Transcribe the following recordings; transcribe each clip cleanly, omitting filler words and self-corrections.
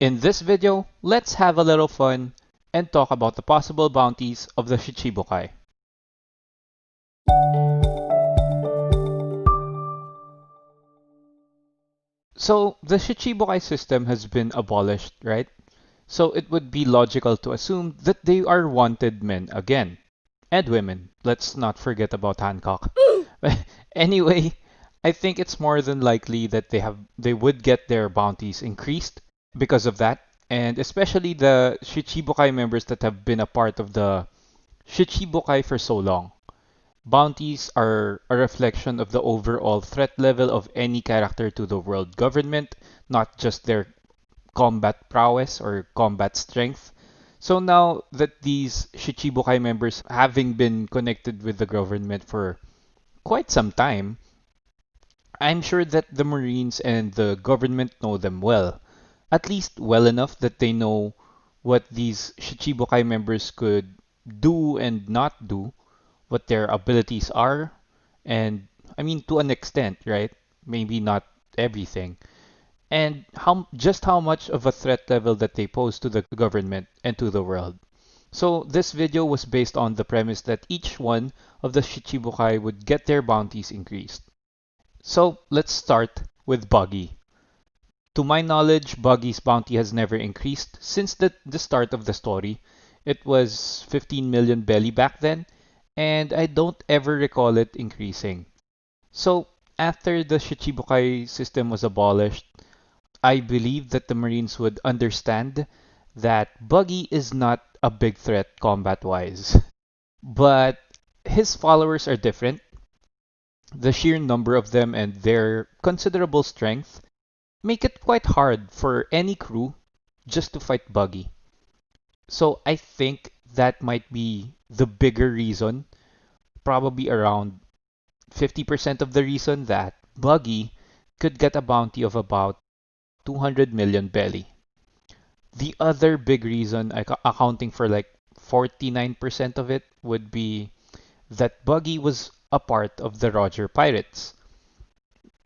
In this video, let's have a little fun and talk about the possible bounties of the Shichibukai. So, the Shichibukai system has been abolished, right? So it would be logical to assume that they are wanted men again. And women. Let's not forget about Hancock. Anyway, I think it's more than likely that they would get their bounties increased because of that, and especially the Shichibukai members that have been a part of the Shichibukai for so long. Bounties are a reflection of the overall threat level of any character to the world government, not just their combat prowess or combat strength. So now that these Shichibukai members, having been connected with the government for quite some time, I'm sure that the Marines and the government know them well. At least well enough that they know what these Shichibukai members could do and not do, what their abilities are, and I mean to an extent, right? Maybe not everything. And how much of a threat level that they pose to the government and to the world. So this video was based on the premise that each one of the Shichibukai would get their bounties increased. So let's start with Buggy. To my knowledge, Buggy's bounty has never increased since the start of the story. It was 15 million belly back then, and I don't ever recall it increasing. So after the Shichibukai system was abolished, I believe that the Marines would understand that Buggy is not a big threat combat-wise. But his followers are different. The sheer number of them and their considerable strength make it quite hard for any crew just to fight Buggy. So I think that might be the bigger reason, probably around 50% of the reason that Buggy could get a bounty of about 200 million belly. The other big reason, accounting for like 49% of it, would be that Buggy was a part of the Roger Pirates.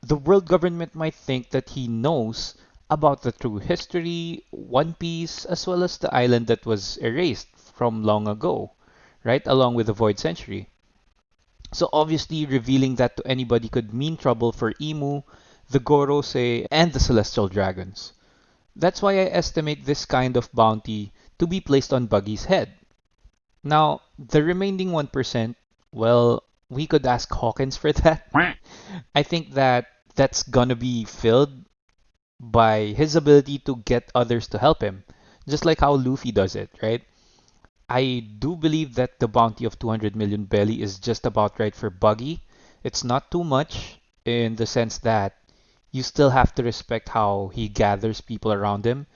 The world government might think that he knows about the true history, One Piece, as well as the island that was erased from long ago, right? Along with the Void Century. So obviously, revealing that to anybody could mean trouble for Imu, the Gorosei, and the Celestial Dragons. That's why I estimate this kind of bounty to be placed on Buggy's head. Now, the remaining 1%, well, we could ask Hawkins for that. I think that that's gonna be filled by his ability to get others to help him, just like how Luffy does it, right? I do believe that the bounty of 200 million belly is just about right for Buggy. It's not too much in the sense that you still have to respect how he gathers people around him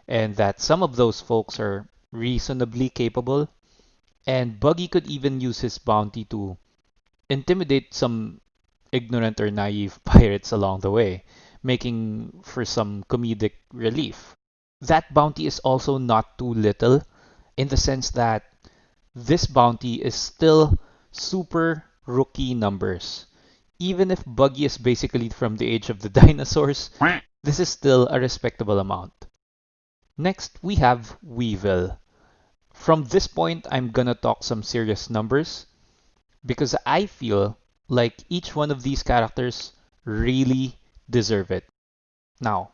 and that some of those folks are reasonably capable. And Buggy could even use his bounty to intimidate some ignorant or naive pirates along the way, making for some comedic relief. That bounty is also not too little in the sense that this bounty is still super rookie numbers. Even if Buggy is basically from the age of the dinosaurs, this is still a respectable amount. Next, we have Weevil. From this point, I'm gonna talk some serious numbers because I feel like each one of these characters really deserve it. Now,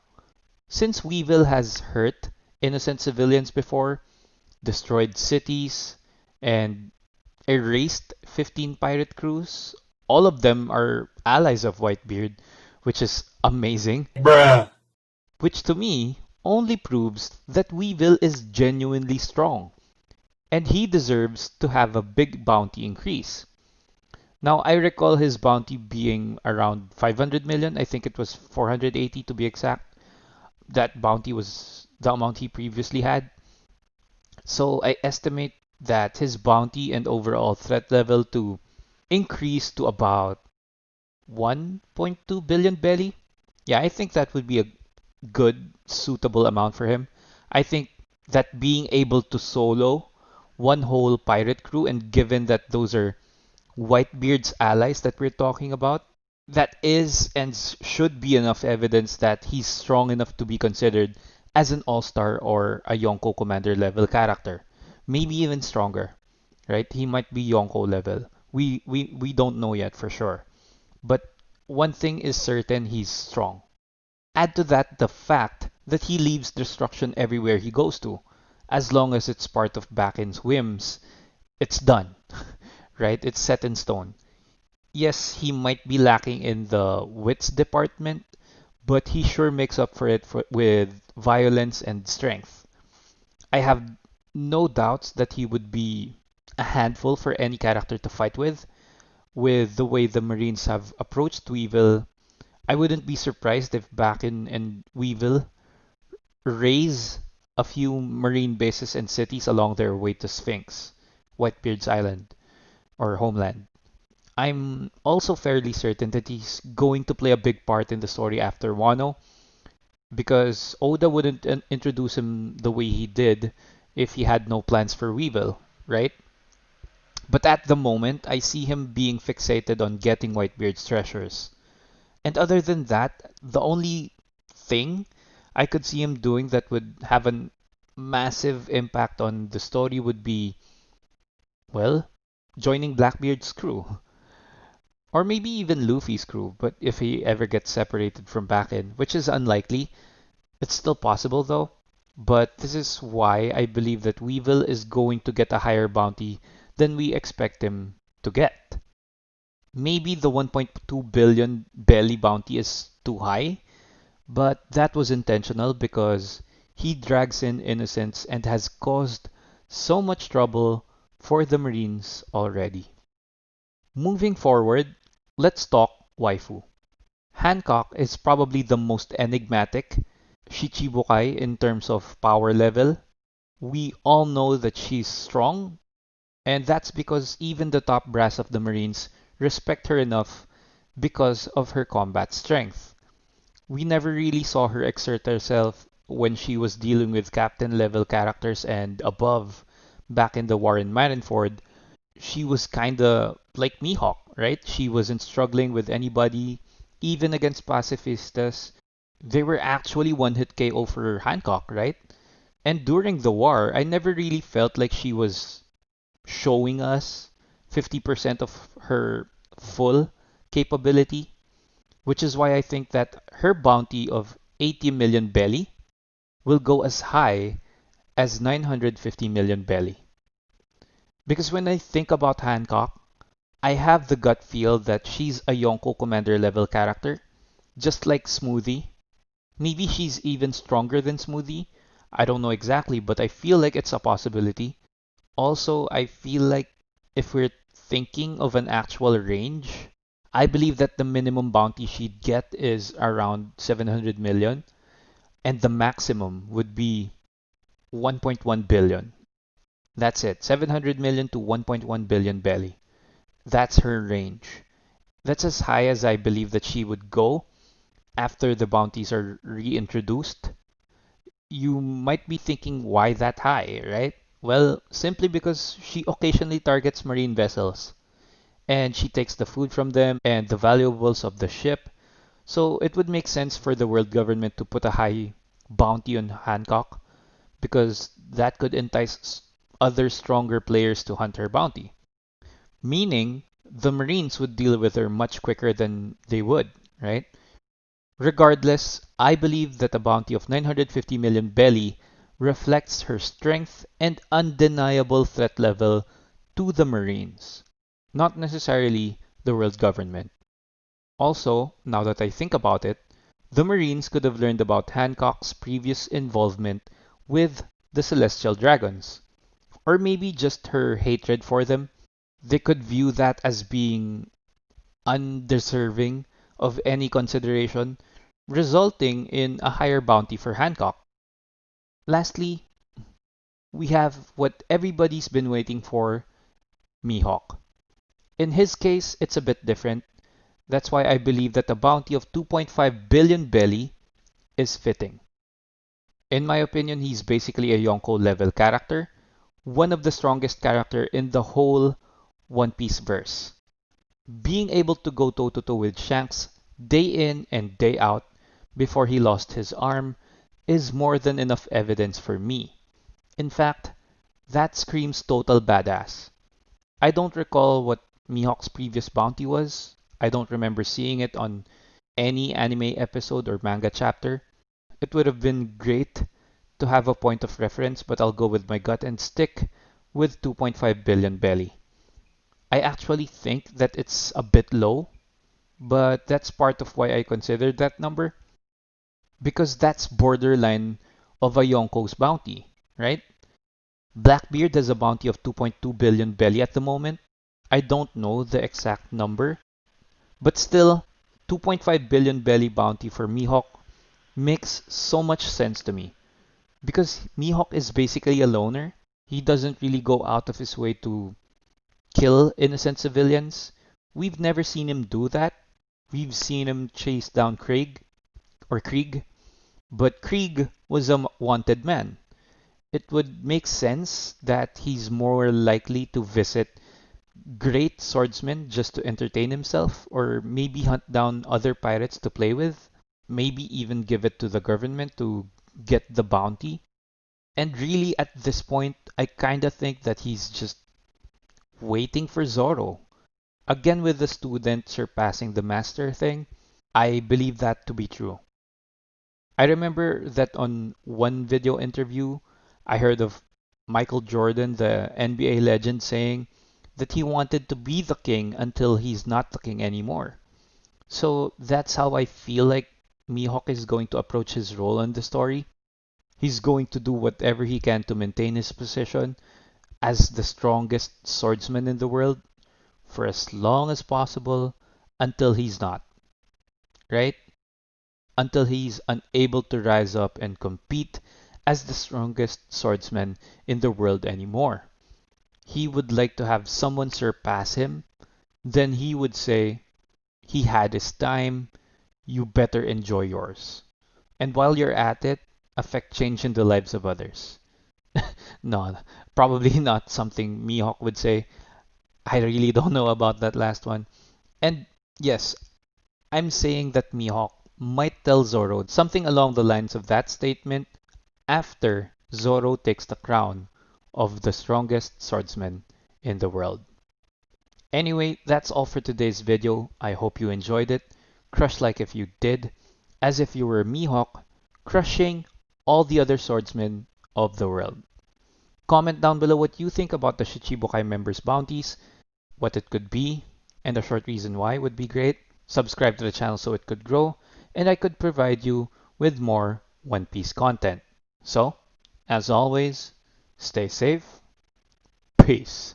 since Weevil has hurt innocent civilians before, destroyed cities, and erased 15 pirate crews, all of them are allies of Whitebeard, which is amazing. Bruh. Which to me only proves that Weevil is genuinely strong, and he deserves to have a big bounty increase. Now, I recall his bounty being around 500 million. I think it was 480 to be exact. That bounty was the amount he previously had. So I estimate that his bounty and overall threat level to increase to about 1.2 billion belly. Yeah, I think that would be a good, suitable amount for him. I think that being able to solo one whole pirate crew, and given that those are Whitebeard's allies that we're talking about, that is and should be enough evidence that he's strong enough to be considered as an all-star or a Yonko commander level character. Maybe even stronger, right? He might be Yonko level. We don't know yet for sure. But one thing is certain, he's strong. Add to that the fact that he leaves destruction everywhere he goes to. As long as it's part of Bakin's whims, it's done, right? It's set in stone. Yes, he might be lacking in the wits department, but he sure makes up for it with violence and strength. I have no doubts that he would be a handful for any character to fight with the way the Marines have approached Weevil. I wouldn't be surprised if Bakken and Weevil raise a few Marine bases and cities along their way to Sphinx, Whitebeard's island, or homeland. I'm also fairly certain that he's going to play a big part in the story after Wano, because Oda wouldn't introduce him the way he did if he had no plans for Weevil, right? But at the moment, I see him being fixated on getting Whitebeard's treasures. And other than that, the only thing I could see him doing that would have a massive impact on the story would be, well, joining Blackbeard's crew. Or maybe even Luffy's crew, but if he ever gets separated from Bakken, which is unlikely, it's still possible though. But this is why I believe that Weevil is going to get a higher bounty than we expect him to get. Maybe the 1.2 billion belly bounty is too high, but that was intentional because he drags in innocents and has caused so much trouble for the Marines already. Moving forward, let's talk waifu. Hancock is probably the most enigmatic Shichibukai in terms of power level. We all know that she's strong, and that's because even the top brass of the Marines respect her enough because of her combat strength. We never really saw her exert herself when she was dealing with captain level characters and above back in the war in Marineford. She was kinda like Mihawk, right? She wasn't struggling with anybody, even against pacifistas. They were actually one hit KO for Hancock, right? And during the war, I never really felt like she was showing us 50% of her full capability, which is why I think that her bounty of 80 million belly will go as high as 950 million belly. Because when I think about Hancock, I have the gut feel that she's a Yonko commander level character, just like Smoothie. Maybe she's even stronger than Smoothie. I don't know exactly, but I feel like it's a possibility. Also, I feel like if we're thinking of an actual range, I believe that the minimum bounty she'd get is around 700 million, and the maximum would be 1.1 billion. That's it, 700 million to 1.1 billion belly. That's her range. That's as high as I believe that she would go after the bounties are reintroduced. You might be thinking, why that high, right? Well, simply because she occasionally targets marine vessels and she takes the food from them and the valuables of the ship. So it would make sense for the world government to put a high bounty on Hancock because that could entice other stronger players to hunt her bounty. Meaning, the Marines would deal with her much quicker than they would, right? Regardless, I believe that a bounty of 950 million belly reflects her strength and undeniable threat level to the Marines, not necessarily the world government. Also, now that I think about it, the Marines could have learned about Hancock's previous involvement with the Celestial Dragons, or maybe just her hatred for them. They could view that as being undeserving of any consideration, resulting in a higher bounty for Hancock. Lastly, we have what everybody's been waiting for, Mihawk. In his case, it's a bit different. That's why I believe that a bounty of 2.5 billion belly is fitting. In my opinion, he's basically a Yonko level character, one of the strongest character in the whole One Piece verse. Being able to go toe to toe with Shanks day in and day out before he lost his arm is more than enough evidence for me. In fact, that screams total badass. I don't recall what Mihawk's previous bounty was. I don't remember seeing it on any anime episode or manga chapter. It would have been great to have a point of reference, but I'll go with my gut and stick with 2.5 billion belly. I actually think that it's a bit low, but that's part of why I considered that number, because that's borderline of a Yonko's bounty, right? Blackbeard has a bounty of 2.2 billion belly at the moment. I don't know the exact number, but still, 2.5 billion belly bounty for Mihawk makes so much sense to me. Because Mihawk is basically a loner. He doesn't really go out of his way to kill innocent civilians. We've never seen him do that. We've seen him chase down Krieg, but Krieg was a wanted man. It would make sense that he's more likely to visit great swordsmen just to entertain himself, or maybe hunt down other pirates to play with, maybe even give it to the government to get the bounty. And really, at this point, I kinda think that he's just waiting for Zoro. Again, with the student surpassing the master thing, I believe that to be true. I remember that on one video interview, I heard of Michael Jordan, the NBA legend, saying that he wanted to be the king until he's not the king anymore. So that's how I feel like Mihawk is going to approach his role in the story. He's going to do whatever he can to maintain his position as the strongest swordsman in the world for as long as possible until he's not, right? Until he's unable to rise up and compete as the strongest swordsman in the world anymore. He would like to have someone surpass him, then he would say, he had his time, you better enjoy yours. And while you're at it, affect change in the lives of others. No, probably not something Mihawk would say. I really don't know about that last one. And yes, I'm saying that Mihawk might tell Zoro something along the lines of that statement after Zoro takes the crown of the strongest swordsman in the world. Anyway, that's all for today's video. I hope you enjoyed it. Crush like if you did, as if you were Mihawk, crushing all the other swordsmen of the world. Comment down below what you think about the Shichibukai members' bounties, what it could be, and a short reason why would be great. Subscribe to the channel so it could grow, and I could provide you with more One Piece content. So, as always, stay safe, peace.